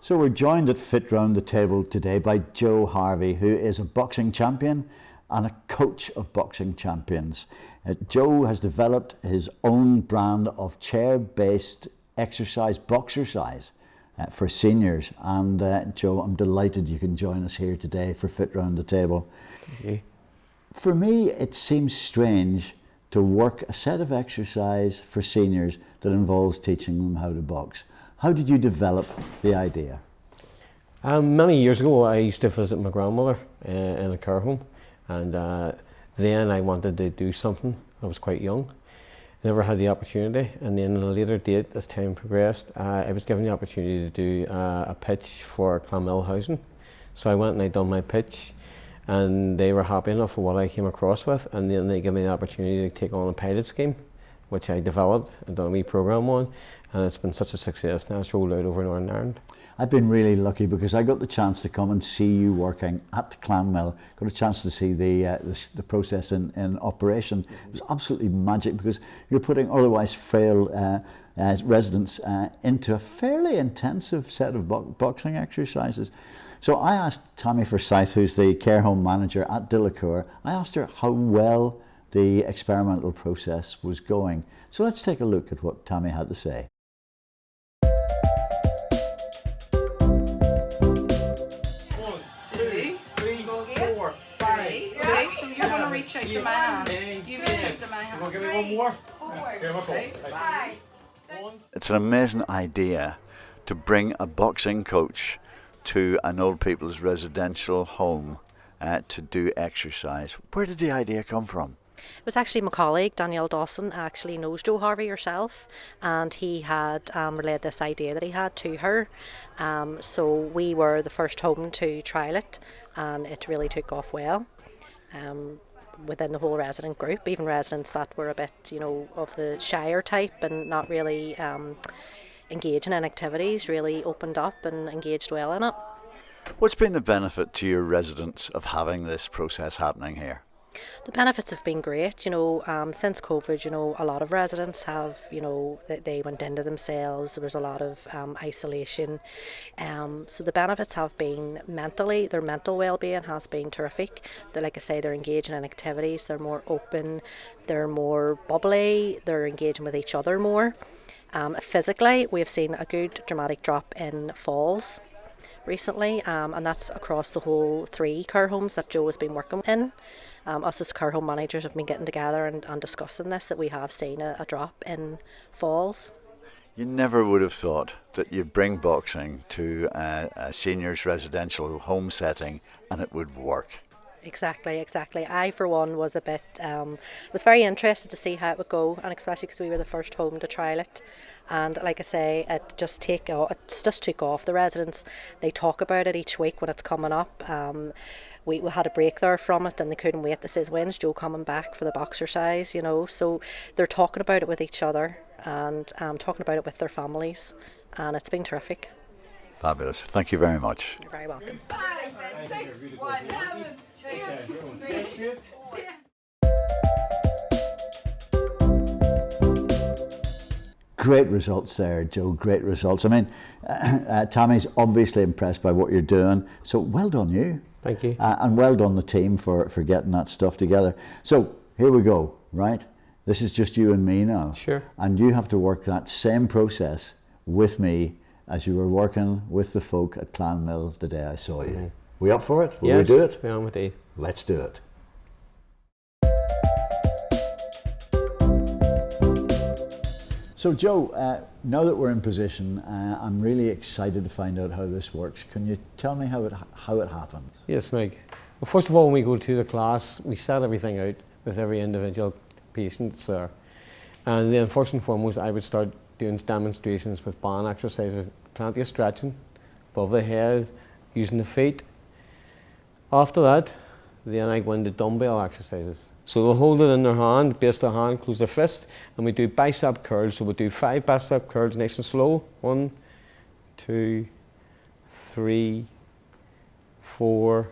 So we're joined at Fit Round the Table today by Joe Harvey, who is a boxing champion and a coach of boxing champions. Joe has developed his own brand of chair-based exercise, boxercise, for seniors. And Joe, I'm delighted you can join us here today for Fit Round the Table. Thank you. For me, it seems strange to work a set of exercise for seniors that involves teaching them how to box. How did you develop the idea? Many years ago, I used to visit my grandmother in a care home, and then I wanted to do something. I was quite young, never had the opportunity, and then at a later date, as time progressed, I was given the opportunity to do a pitch for Clonmel housing. So I went and I done my pitch, and they were happy enough with what I came across with, and then they gave me the opportunity to take on a pilot scheme, which I developed and done a wee programme on, and it's been such a success now. It's rolled out over Northern Ireland. I've been really lucky because I got the chance to come and see you working at Clonmel, got a chance to see the process in operation. It was absolutely magic because you're putting otherwise frail residents into a fairly intensive set of boxing exercises. So I asked Tammy Forsyth, who's the care home manager at Dillacour, I asked her how well the experimental process was going. So let's take a look at what Tammy had to say. Reach out to my hand. You reach out to my hand. Give me one more. It's an amazing idea to bring a boxing coach to an old people's residential home to do exercise. Where did the idea come from? It was actually my colleague, Danielle Dawson, actually knows Joe Harvey herself, and he had relayed this idea that he had to her. So we were the first home to trial it, and it really took off well. Within the whole resident group, even residents that were a bit, of the shyer type and not really engaging in activities, really opened up and engaged well in it. What's been the benefit to your residents of having this process happening here? The benefits have been great, since COVID, a lot of residents have, they went into themselves, there was a lot of isolation. So the benefits have been mentally, their mental well-being has been terrific. Like I say, they're engaging in activities, they're more open, they're more bubbly, they're engaging with each other more. Physically, we've seen a good dramatic drop in falls recently, and that's across the whole 3 care homes that Joe has been working in. Us as care home managers have been getting together and discussing this, that we have seen a drop in falls. You never would have thought that you'd bring boxing to a seniors residential home setting and it would work. Exactly. I, for one, was a bit, was very interested to see how it would go, and especially because we were the first home to trial it. And like I say, it just took off. The residents, they talk about it each week when it's coming up. We had a break there from it, and they couldn't wait. They says, when's Joe coming back for the boxercise, So they're talking about it with each other and talking about it with their families, and it's been terrific. Fabulous. Thank you very much. You're very welcome. 5, 6, 1, 7, 2, 3, 4. Great results there, Joe. Great results. I mean, Tammy's obviously impressed by what you're doing. So well done you. Thank you. And well done the team for getting that stuff together. So here we go, right? This is just you and me now. Sure. And you have to work that same process with me as you were working with the folk at Clonmel the day I saw you. Mm-hmm. We up for it? Will we do it? We are indeed. Let's do it. So Joe, now that we're in position, I'm really excited to find out how this works. Can you tell me how it happens? Yes, Mike. Well, first of all, when we go to the class, we set everything out with every individual patient that's there. And then first and foremost, I would start doing demonstrations with band exercises, plenty of stretching above the head, using the feet. After that, then I go into dumbbell exercises. So they'll hold it in their hand, base their hand, close their fist, and we do bicep curls. So we do 5 bicep curls nice and slow. 1, 2, 3, 4,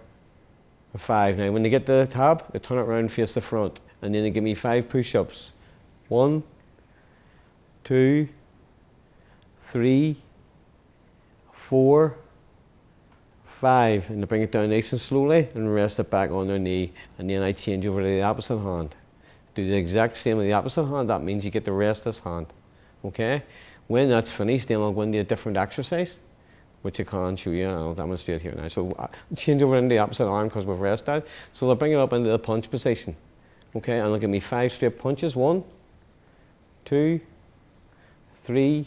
5. Now when they get to the top, they turn it around and face the front. And then they give me 5 push-ups. 1, 2, 3, 4, 5, and I bring it down nice and slowly and rest it back on their knee, and then I change over to the opposite hand. Do the exact same with the opposite hand. That means you get the rest this hand. Okay? When that's finished, then I'll go into a different exercise, which I can show you, and I'll demonstrate here now. So I'll change over into the opposite arm because we've rested. So I'll bring it up into the punch position. Okay, and look at me, 5 straight punches. 1, 2, 3,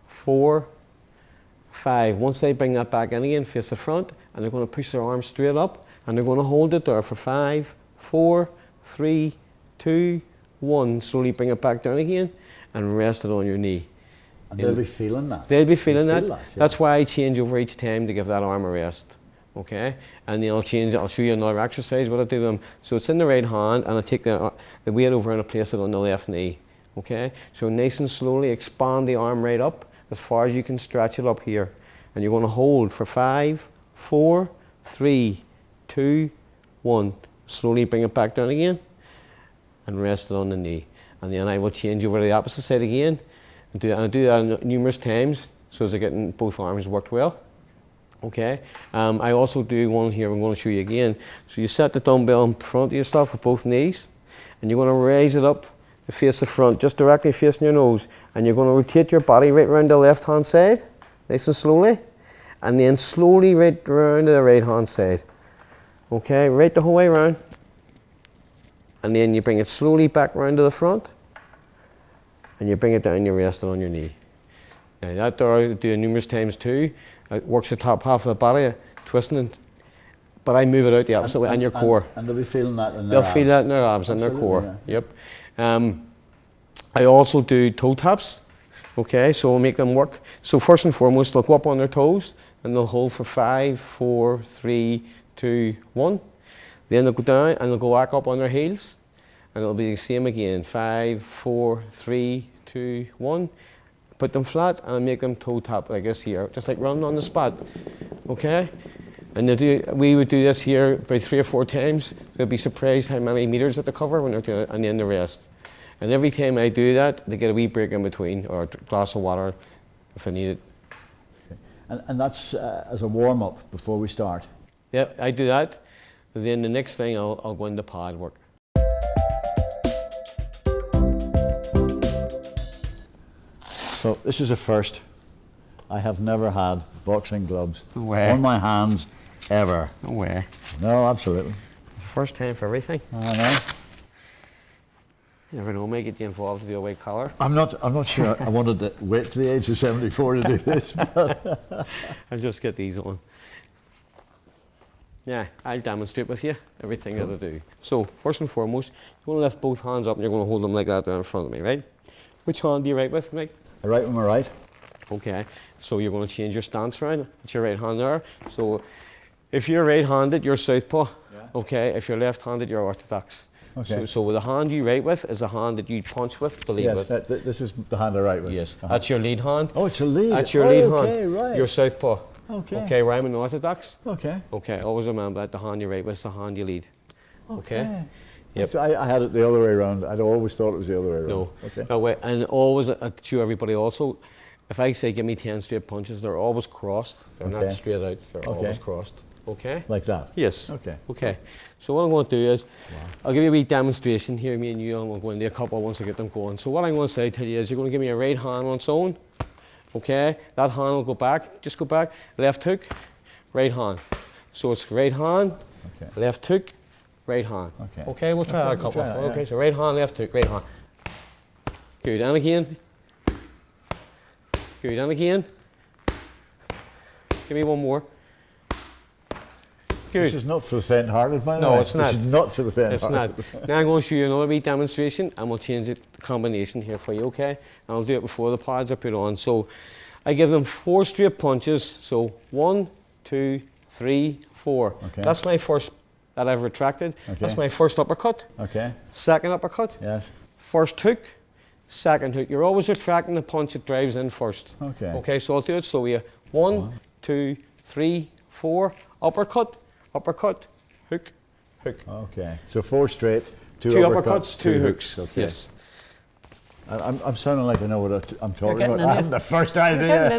4, 5. Once they bring that back in again, face the front, and they're going to push their arm straight up, and they're going to hold it there for 5, 4, 3, 2, 1. Slowly bring it back down again, and rest it on your knee. And they'll be feeling that. They'll be feeling that. Yeah. That's why I change over each time to give that arm a rest. Okay, and then I'll change it. I'll show you another exercise what I do with them. So it's in the right hand, and I take the weight over and I place it on the left knee. Okay, so nice and slowly expand the arm right up as far as you can stretch it up here, and you're going to hold for 5, 4, 3, 2, 1. Slowly bring it back down again, and rest it on the knee. And then I will change over to the opposite side again, and I do that numerous times so as I'm getting both arms worked well. Okay, I also do one here I'm going to show you again. So you set the dumbbell in front of yourself with both knees, and you're going to raise it up to face the front, just directly facing your nose, and you're going to rotate your body right around the left hand side, nice and slowly, and then slowly right around to the right hand side. Okay, right the whole way around, and then you bring it slowly back around to the front, and you bring it down, you rest it on your knee. Now that there I do numerous times too. It works the top half of the body, twisting it, but I move it out the opposite way, and your core. And they'll be feeling that in their They'll feel that in their abs and their core. Yeah. Yep. I also do toe taps. Okay, so we'll make them work. So first and foremost, they'll go up on their toes, and they'll hold for 5, 4, 3, 2, 1. Then they'll go down, and they'll go back up on their heels, and it'll be the same again. 5, 4, 3, 2, 1. Put them flat and make them toe tap like this here, just like running on the spot. Okay? And we would do this here about 3 or 4 times. They'll be surprised how many meters that they cover when they're doing it, and then the rest. And every time I do that, they get a wee break in between, or a glass of water if they need it. Okay. And that's as a warm-up before we start? Yeah, I do that. And then the next thing, I'll go into pad work. So this is a first. I have never had boxing gloves Where? on my hands ever. No way. No, absolutely. First time for everything. I know. You never know, may get you involved with your white collar. I'm not sure I wanted to wait to the age of 74 to do this. But I'll just get these on. Yeah, I'll demonstrate with you everything that I do. So, first and foremost, you're going to lift both hands up and you're going to hold them like that there in front of me, right? Which hand do you write with, Mike? I write with my right. Okay, so you're going to change your stance around. It's your right hand there. So, if you're right-handed, you're southpaw. Yeah. Okay, if you're left-handed, you're orthodox. Okay. So the hand you write with is the hand that you punch with, the lead yes, with. This is the hand I write with. Yes, that's your lead hand. Oh, it's a lead. That's your lead hand. Okay, right. You're southpaw. Okay. Okay, where I'm an orthodox. Okay. Okay, always remember that the hand you write with is the hand you lead. Okay. Yep. I had it the other way around. I'd always thought it was the other way around. No. Okay. No way. And always to everybody also, if I say give me 10 straight punches, they're always crossed. They're not straight out. They're always crossed. Okay? Like that? Yes. Okay. Okay. So what I'm going to do is, I'll give you a wee demonstration here, me and you, and we'll go into a couple once I get them going. So what I'm going to say to you is, you're going to give me a right hand on its own. Okay? That hand will go back. Just go back. Left hook, right hand. So it's right hand, left hook, right hand. Okay. Okay, we'll try that a couple. Okay, so right hand, left hook, right hand. Good. And again. Good. And again. Give me one more. Good. This is not for the faint-hearted, by the way. No, it's not. This is not for the faint-hearted. It's not. Now I'm going to show you another wee demonstration, and we'll change the combination here for you, okay? And I'll do it before the pads are put on. So I give them 4 straight punches. So 1, 2, 3, 4. Okay. That's my first that I've retracted. Okay. That's my first uppercut. Okay. Second uppercut. Yes. First hook. Second hook. You're always retracting the punch that drives in first. Okay. Okay, so I'll do it slowly. 1, 2, 3, 4. Uppercut. Uppercut, hook, hook. Okay. So 4 straight, 2 uppercuts, 2 hooks. Okay. Yes. I'm sounding like I know what I'm talking about. I haven't the first idea.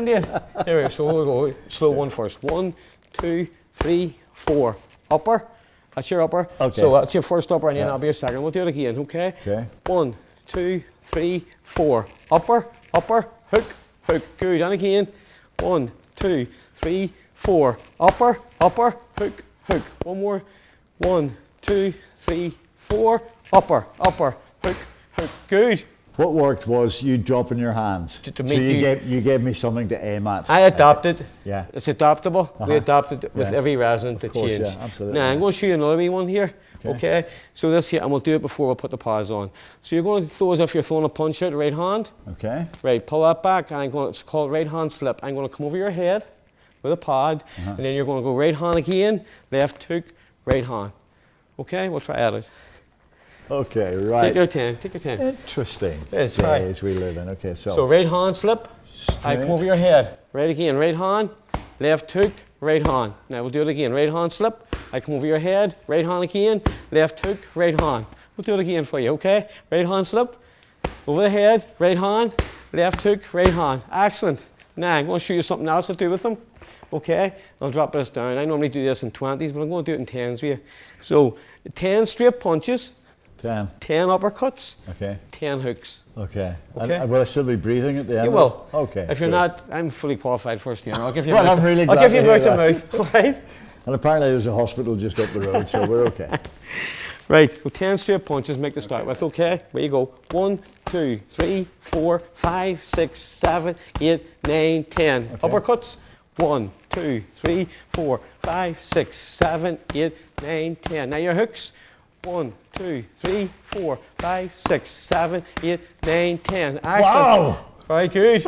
Here we go. So we'll go slow one first. 1, 2, 3, 4. Upper. That's your upper. Okay. So that's your first upper, and then Yeah. that'll be your second. We'll do it again, okay? Okay. 1, 2, 3, 4. Upper, upper, hook, hook. Good. And again. 1, 2, 3, 4. Upper, upper, hook, hook. One more. 1, 2, 3, 4. Upper, upper, hook, hook. Good. What worked was you dropping your hands. To so make you gave me something to aim at. I adapted. Yeah. It's adaptable. We adapted with Yeah. every resident to Of course, change. yeah, absolutely. Now I'm going to show you another wee one here. Okay. So this here, and we'll do it before we put the pads on. So you're going to throw as if you're throwing a punch out right hand. Okay. Right. Pull that back, and it's called right hand slip. I'm going to come over your head with a pad, and then you're going to go right hand again, left hook, right hand. Okay. We'll try at it. Okay, right. Take your time. Take your time. Interesting. It's right. days we live in. Okay, so. So right hand slip. I come Straight. over your head. Right again. Right hand. Left hook. Right hand. Now we'll do it again. Right hand slip. I come over your head. Right hand again. Left hook. Right hand. We'll do it again for you. Okay. Right hand slip. Over the head. Right hand. Left hook. Right hand. Excellent. Now I'm going to show you something else to do with them. Okay. I'll drop this down. I normally do this in 20s, but I'm going to do it in 10s for you. So 10 straight punches. 10. 10 uppercuts. Okay. 10 hooks. Okay. Okay. And will I still be breathing at the end? You of will. it? Okay. If you're good. not, I'm fully qualified first year. I'll give you Well, mouth I'm really I'll glad give you to hear mouth to that. mouth. Right? And apparently there's a hospital just up the road, so we're okay. Right. So 10 straight punches make the start with. Okay. Where you go. 1, 2, 3, 4, 5, 6, 7, 8, 9, 10. Uppercuts. 1, 2, 3, 4, 5, 6, 7, 8, 9, 10. Now your hooks. 1, 2, 3, 4, 5, 6, 7, 8, 9, 10. Excellent. Wow! Very good.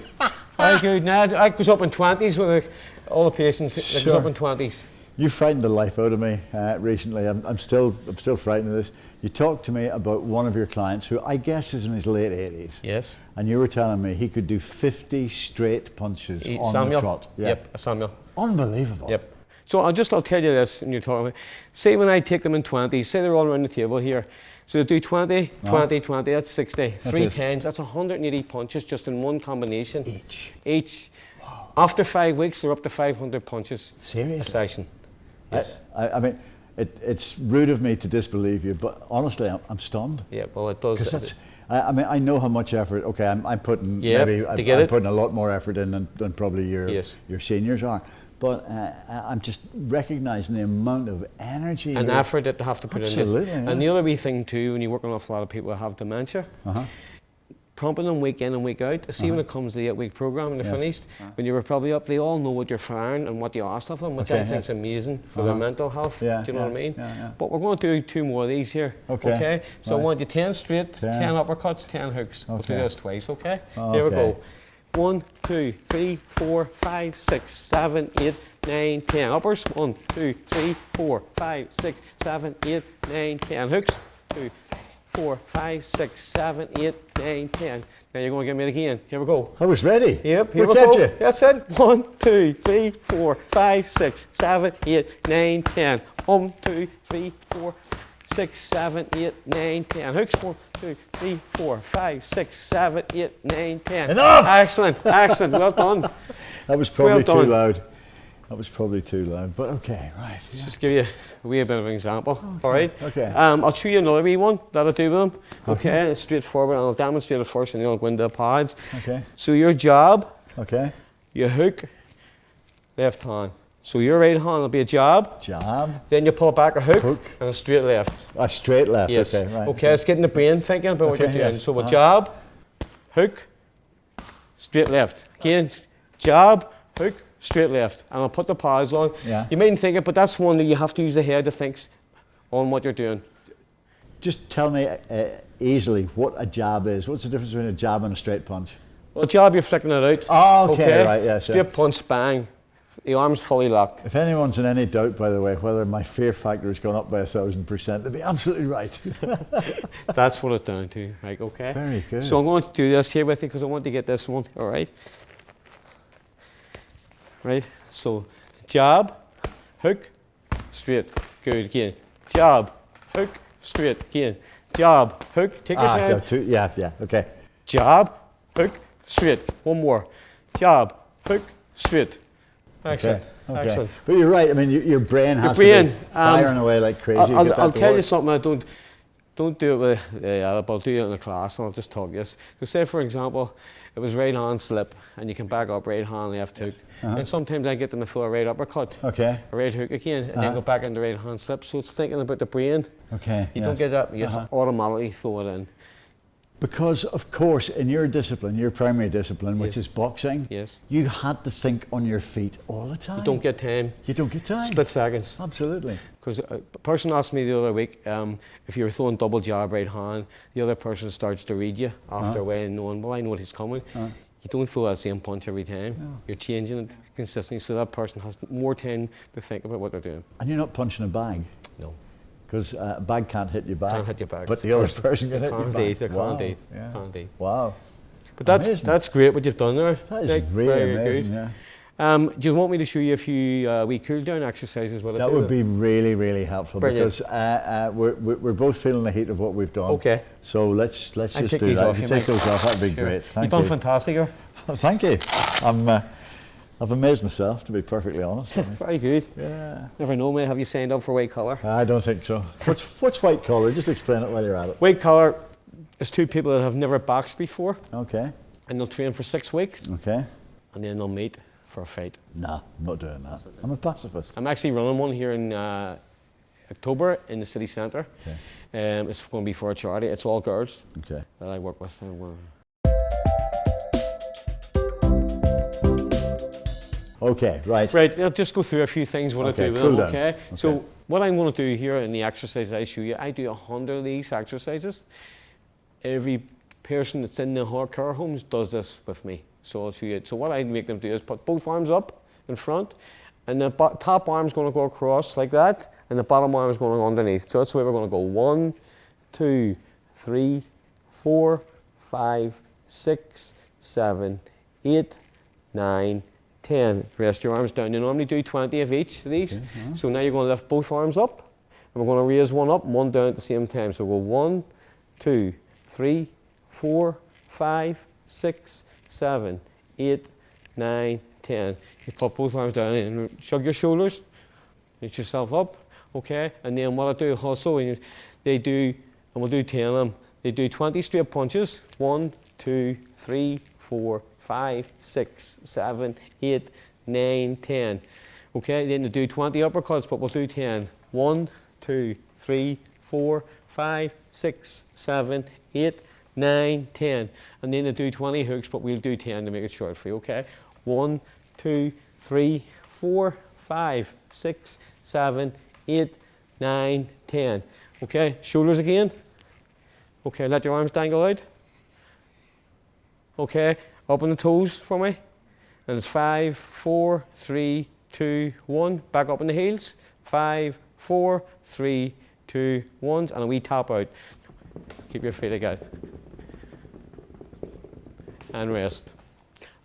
Very good. Now I goes up in 20s with all the patients. It goes Sure. up in 20s. You frightened the life out of me recently. I'm still frightened of this. You talked to me about one of your clients who I guess is in his late 80s. Yes. And you were telling me he could do 50 straight punches on Samuel. the trot. Yeah. Yep. Samuel. Unbelievable. Yep. So I'll tell you this, and you're talking about, say when I take them in 20s, say they're all around the table here. So they do 20, 20, 20, that's 60. Three is. times, that's 180 punches just in one combination. Each. Wow. After 5 weeks, they're up to 500 punches Seriously? a session. Yes. I mean, it's rude of me to disbelieve you, but honestly, I'm stunned. Yeah, well, it does. 'Cause that's, I mean, I know how much effort. Okay, I'm putting Yeah, maybe to get I'm it. putting a lot more effort in than probably your Yes. seniors are. But I'm just recognising the amount of energy An effort that they have to put Absolutely, in it. yeah. And the other wee thing too, when you work on an awful lot of people that have dementia, prompting them week in and week out. See when it comes to the 8-week program and they're finished, when you were probably up, they all know what you're firing and what you asked of them, which Okay, I think is amazing for their mental health. Yeah, do you know what I mean? yeah. But we're going to do 2 more of these here. Okay, So I right. want you 10 straight, 10 10. uppercuts, 10 hooks. We'll do Okay. this twice, okay? Here we Okay. go. 1, 2, 3, 4, 5, 6, 7, 8, 9, 10. Uppers. 1, 2, 3, 4, 5, 6, 7, 8, 9, 10. Hooks. 2, 4, 5, 6, 7, 8, 9, 10. Now you're going to give me it again. Here we go. I was ready. Yep, here we we kept go. you. That's it. 1, 2, 3, 4, 5, 6, 7, 8, 9, 10. 1, 2, 3, 4, 6, 7, 8, 9, 10. Hooks. 1, 2, 3, 4, 5, 6, 7, 8, 9, 10. Enough! Excellent, excellent. Well done. That was probably Well too done. loud. That was probably too loud. But okay, right. Let's just give you a wee bit of an example. All right. Okay. I'll show you another wee one that'll do with them. Okay. It's straightforward. And I'll demonstrate it first, and then I'll go into the pads. Okay. So your jab, Okay. your hook, left hand. So your right hand will be a jab. Jab. Then you pull back a hook, Hook. and a straight left. A straight left. Yes. Okay. Right. Okay. It's getting the brain thinking about what Okay, you're doing. yes. So with jab, hook, straight left. Again, jab, hook, straight left. And I'll put the pads on. Yeah. You mightn't think it, but that's one that you have to use the head to think on what you're doing. Just tell me easily what a jab is. What's the difference between a jab and a straight punch? Well, jab, you're flicking it out. Oh, okay, right, yes, Straight yeah. punch, bang. The arm's fully locked. If anyone's in any doubt, by the way, whether my fear factor has gone up by 1,000%, they'd be absolutely right. That's what it's down to. Like, okay. Very good. So I'm going to do this here with you because I want to get this one. All right. Right. So jab, hook, straight. Good. Again. Jab, hook, straight. Again. Jab, hook. Take your time. yeah, okay. Jab, hook, straight. One more. Jab, hook, straight. Excellent. Okay. Excellent. But you're right. I mean, your brain has to be firing away like crazy. I'll tell you something. I don't do it with. I'll do it in a class, and I'll just talk this. So say, for example, it was right hand slip, and you can back up right hand left hook. And sometimes I get them to throw a right uppercut, Okay. a right hook again, and then go back into right hand slip. So it's thinking about the brain. Okay. You don't get that. You automatically throw it in. Because, of course, in your discipline, your primary discipline, which is boxing, Yes. you had to think on your feet all the time. You don't get time. You don't get time. Split seconds. Absolutely. Because a person asked me the other week, if you're throwing double jab right hand, the other person starts to read you after a while and knowing, well, I know what he's coming. You don't throw that same punch every time. No. You're changing it consistently, so that person has more time to think about what they're doing. And you're not punching a bag. No. Because a bag can't hit your back. Can't hit your back. But the other person can hit your back. They can't indeed. Yeah. Can't indeed. Wow. But Amazing. that's great what you've done there. That is Nick. really Very amazing, good. yeah. Do you want me to show you a few wee cool down exercises? That would be really, really helpful. Brilliant. Because we're both feeling the heat of what we've done. Okay. So let's I'll just take do these that. off If you you, take Mike. those off, that'd be Sure. great. Thank You've done you. fantastic here. Thank you. I've amazed myself, to be perfectly honest. Very good. Yeah. Never know, mate. Have you signed up for white collar? I don't think so. What's white collar? Just explain it while you're at it. White collar is two people that have never boxed before, Okay. and they'll train for 6 weeks, Okay. and then they'll meet for a fight. Nah, I'm not doing that. I'm a pacifist. I'm actually running one here in October in the city centre. Okay. It's going to be for a charity. It's all girls Okay. that I work with. Okay, right. Right, I'll just go through a few things what Okay, I do with cool them, down. okay? Okay. So what I'm going to do here in the exercises I show you, I do 100 of these exercises. Every person that's in the care homes does this with me. So I'll show you it. So what I make them do is put both arms up in front, and the top arm's going to go across like that, and the bottom arm is going underneath. So that's the way we're going to go. 1, 2, 3, 4, 5, 6, 7, 8, 9, 10. Rest your arms down. You normally do 20 of each of these. Okay, So now you're going to lift both arms up, and we're going to raise one up and one down at the same time. So we'll go 1, 2, 3, 4, 5, 6, 7, 8, 9, 10. You put both arms down and shrug your shoulders, lift yourself up, okay? And then what I do also, and we'll do 10 of them. They do 20 straight punches. 1, 2, 3, 4, 5, 6, 7, 8, 9, 10. Okay, then they do 20 uppercuts, but we'll do 10. 1, 2, 3, 4, 5, 6, 7, 8, 9, 10. And then they do 20 hooks, but we'll do 10 to make it short for you, okay? 1, 2, 3, 4, 5, 6, 7, 8, 9, 10. Okay, shoulders again. Okay, let your arms dangle out. Okay, up on the toes for me. And it's 5, 4, 3, 2, 1. Back up on the heels. 5, 4, 3, 2, 1. And a wee tap out. Keep your feet again. And rest.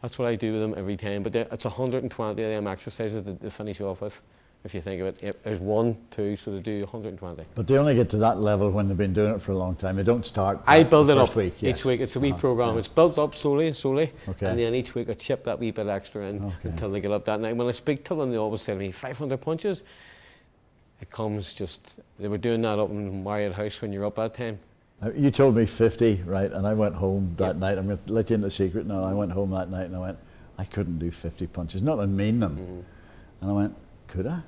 That's what I do with them every time. But it's 120 of them exercises that they finish off with. If you think of it, there's 1, 2, so they do 120. But they only get to that level when they've been doing it for a long time. They don't start. I build it first up week, yes. each week. It's a wee program. Yeah. It's built up slowly, Okay. and then each week I chip that wee bit extra in until they get up that night. When I speak to them, they always say to me, 500 punches. It comes just, they were doing that up in Marriott House when you're up that time. You told me 50, right? And I went home that night. I'm going to let you into a secret now. I went home that night and I went, I couldn't do 50 punches. Not I mean them. And I went, could I?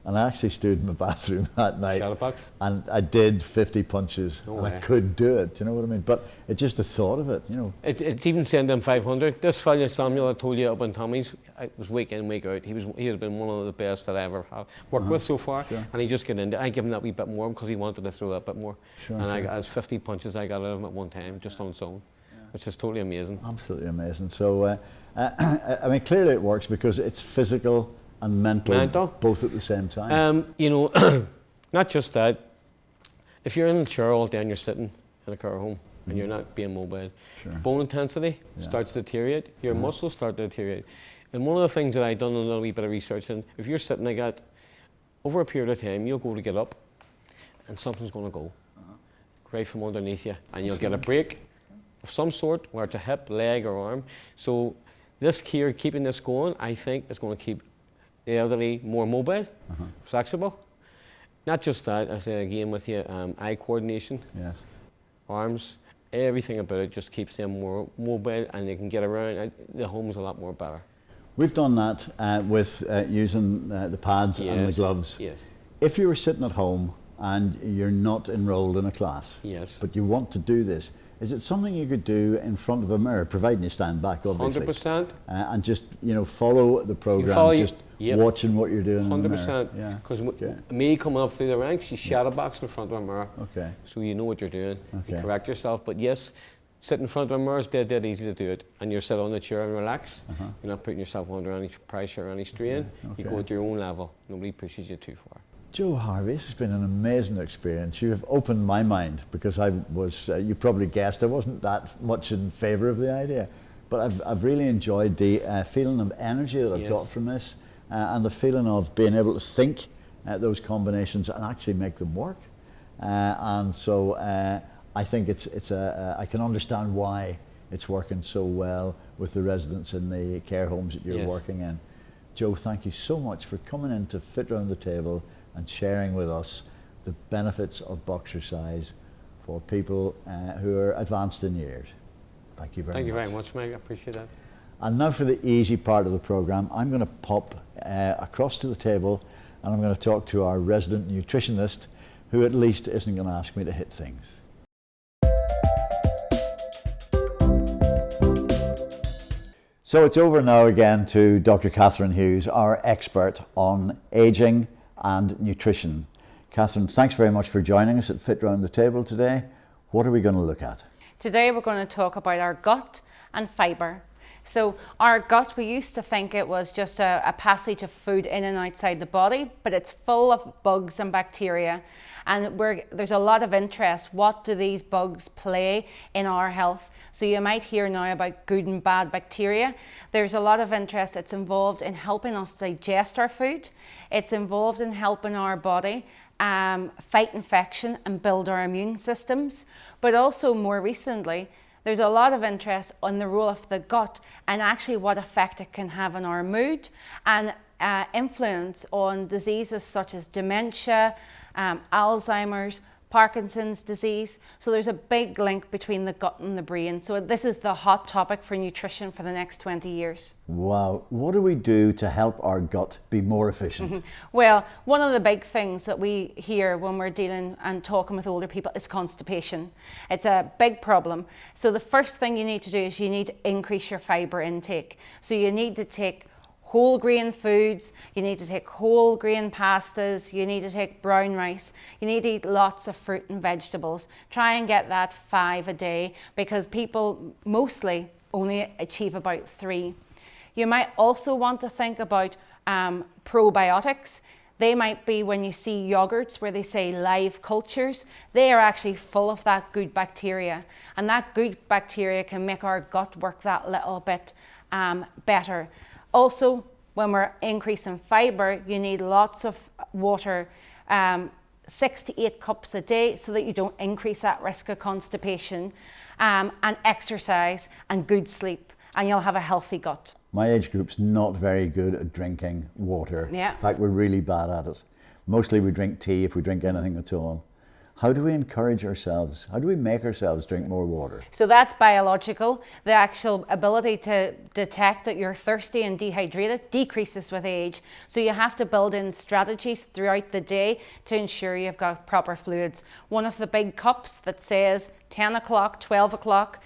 And I actually stood in the bathroom that night. Shadowbox? And I did 50 punches. No and way. I could do it. You know what I mean? But it's just the thought of it, you know. It's even saying them 500. This fella Samuel I told you up in Tommy's, it was week in, week out. He had been one of the best that I ever have worked with so far. Sure. And he just got into. I give him that wee bit more because he wanted to throw that bit more. Sure, and I sure. got his 50 punches I got out of him at one time, just on its own, which is totally amazing. Absolutely amazing. So, I mean, clearly it works because it's physical and mental, both at the same time. You know, not just that. If you're in a chair all day and you're sitting in a care home and you're not being mobile, Sure. bone intensity starts to deteriorate, your muscles start to deteriorate. And one of the things that I've done a little wee bit of research in, if you're sitting like that, over a period of time, you'll go to get up and something's going to go right from underneath you, and you'll get a break of some sort, where it's a hip, leg, or arm. So this here, keeping this going, I think is going to keep the elderly more mobile, flexible. Not just that, as again with you, eye coordination, Yes. arms, everything about it just keeps them more mobile and they can get around. The home's a lot more better. We've done that with using the pads and the gloves. Yes. If you were sitting at home and you're not enrolled in a class, Yes. but you want to do this, is it something you could do in front of a mirror, providing you stand back, obviously? 100%. And just, you know, follow the program, follow just yep. watching what you're doing in the mirror. 100%. Yeah. Because Okay. me coming up through the ranks, you shadow box in front of a mirror. Okay. So you know what you're doing. You Okay. correct yourself. But yes, sit in front of a mirror is dead easy to do it. And you're sit on the chair and relax. You're not putting yourself under any pressure or any strain. You go at your own level. Nobody pushes you too far. Joe Harvey, this has been an amazing experience. You have opened my mind, because I was, you probably guessed, I wasn't that much in favour of the idea. But I've really enjoyed the feeling of energy that I've got from this, and the feeling of being able to think those combinations and actually make them work. And so I think I can understand why it's working so well with the residents in the care homes that you're working in. Joe, thank you so much for coming in to Fit Round the Table and sharing with us the benefits of boxercise for people who are advanced in years. Thank you very much. Thank you very much, Mike. I appreciate that. And now for the easy part of the programme, I'm going to pop across to the table and I'm going to talk to our resident nutritionist, who at least isn't going to ask me to hit things. So it's over now again to Dr. Catherine Hughes, our expert on ageing and nutrition. Catherine, thanks very much for joining us at Fit Round the Table today. What are we going to look at? Today we're going to talk about our gut and fibre. So our gut, we used to think it was just a passage of food in and outside the body, but it's full of bugs and bacteria. And there's a lot of interest. What do these bugs play in our health? So you might hear now about good and bad bacteria. There's a lot of interest. It's involved in helping us digest our food. It's involved in helping our body fight infection and build our immune systems. But also more recently, there's a lot of interest on the role of the gut and actually what effect it can have on our mood and influence on diseases such as dementia, Alzheimer's, Parkinson's disease. So there's a big link between the gut and the brain. So this is the hot topic for nutrition for the next 20 years. Wow. What do we do to help our gut be more efficient? Well, one of the big things that we hear when we're dealing and talking with older people is constipation. It's a big problem. So the first thing you need to do is you need to increase your fibre intake. So you need to take whole grain foods, you need to take whole grain pastas, you need to take brown rice, you need to eat lots of fruit and vegetables. Try and get that 5 a day, because people mostly only achieve about 3. You might also want to think about probiotics. They might be when you see yogurts where they say live cultures, they are actually full of that good bacteria. And that good bacteria can make our gut work that little bit better. Also, when we're increasing fibre, you need lots of water, 6 to 8 cups a day, so that you don't increase that risk of constipation, and exercise and good sleep, and you'll have a healthy gut. My age group's not very good at drinking water. Yeah. In fact, we're really bad at it. Mostly we drink tea if we drink anything at all. How do we encourage ourselves? How do we make ourselves drink more water? So that's biological. The actual ability to detect that you're thirsty and dehydrated decreases with age. So you have to build in strategies throughout the day to ensure you've got proper fluids. One of the big cups that says 10 o'clock, 12 o'clock,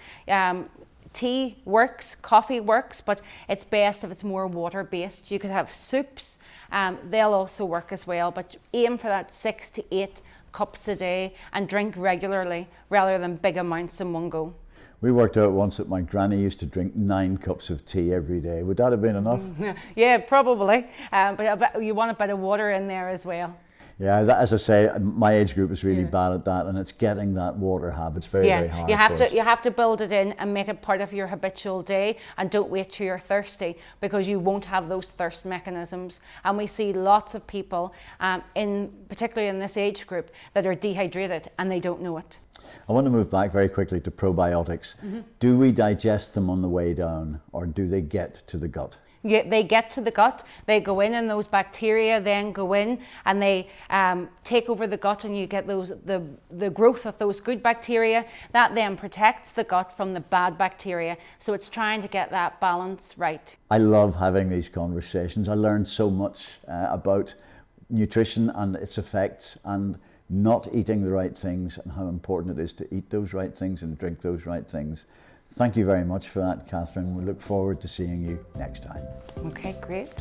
tea works, coffee works, but it's best if it's more water-based. You could have soups, they'll also work as well, but aim for that 6 to 8 cups a day and drink regularly rather than big amounts in one go. We worked out once that my granny used to drink 9 cups of tea every day. Would that have been enough? Yeah, probably, but you want a bit of water in there as well. Yeah, as I say, my age group is really bad at that, and it's getting that water habit's very hard. You have to build it in and make it part of your habitual day, and don't wait till you're thirsty, because you won't have those thirst mechanisms. And we see lots of people, particularly in this age group, that are dehydrated and they don't know it. I want to move back very quickly to probiotics. Do we digest them on the way down, or do they get to the gut? They get to the gut, they go in, and those bacteria then go in and they take over the gut, and you get the growth of those good bacteria. That then protects the gut from the bad bacteria. So it's trying to get that balance right. I love having these conversations. I learned so much about nutrition and its effects, and not eating the right things, and how important it is to eat those right things and drink those right things. Thank you very much for that, Catherine. We look forward to seeing you next time. Okay, great.